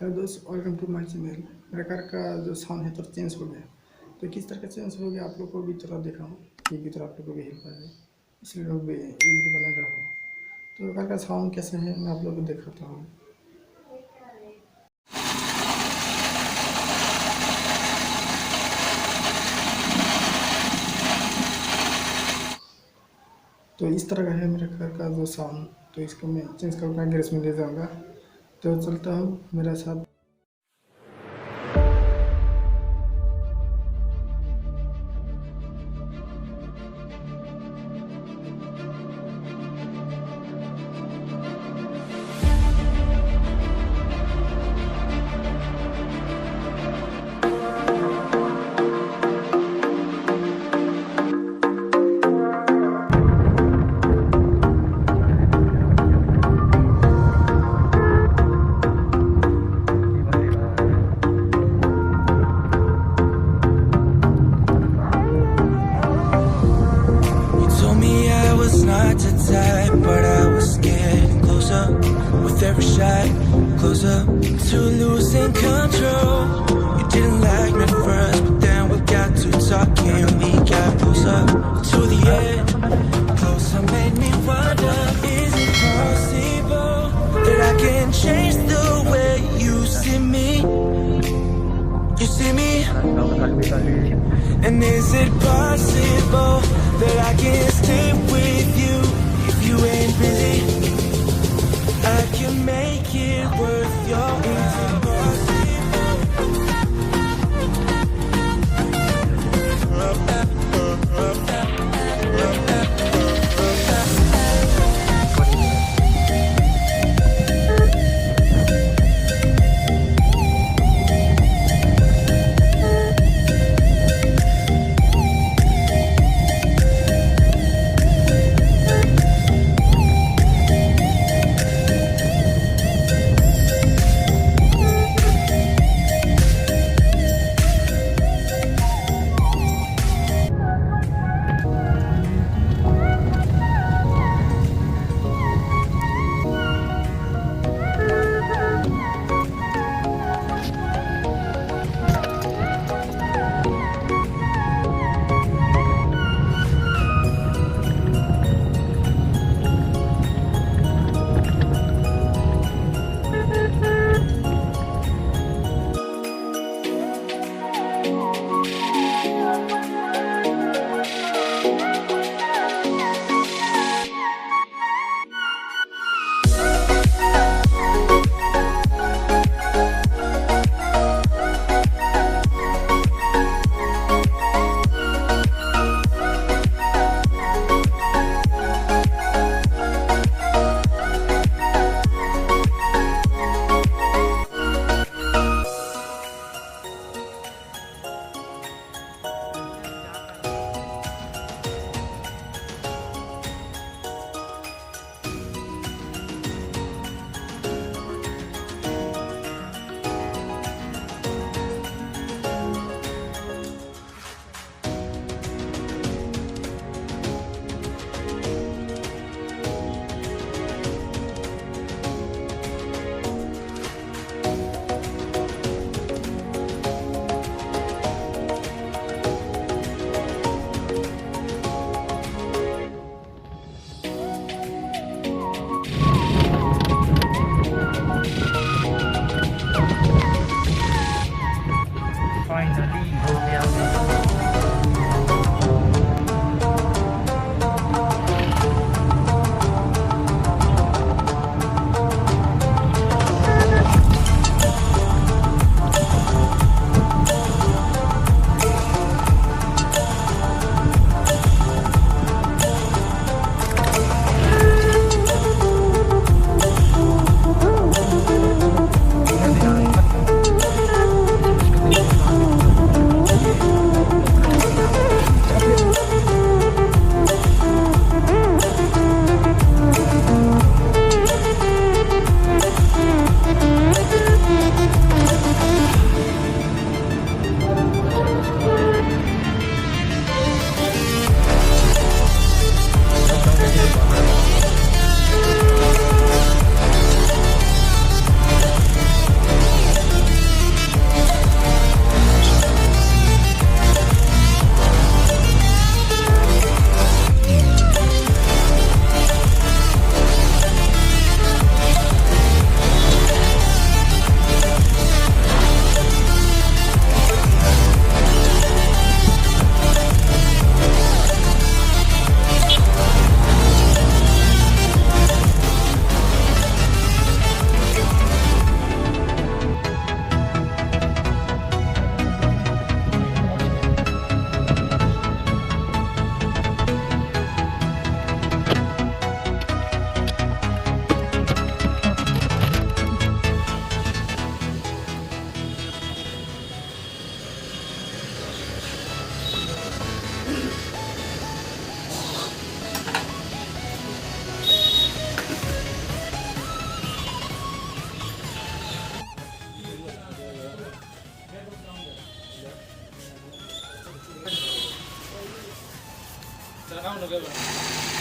Hello दोस्त, welcome to my channel. मेरे car का जो साउंड है थोड़ा चेंज हो गया। तो किस तरह का चेंज हो गया आप लोग को भी थोड़ा देखा हूँ कि भी थोड़ा आप लोग को भी हेल्प है, इसलिए लोग भी वीडियो बना रहा हूँ। तो कार का साउंड कैसे है मैं आप लोग को दिखाता हूँ। तो इस तरह का है मेरे कार का जो साउंड। तो इसको मैं चेंज करके गैरेज में ले जाऊँगा। तो चलता हूँ मेरा साथ। Told me I was not the type, but I was getting closer with every shot, closer to losing control. You didn't like me first, but then we got to talking, we got closer to the end. Closer made me wonder, is it possible that I can change the way you see me? You see me? And is it possible that I can stay with you if you ain't busy? I can make it worth your Kamu nak apa?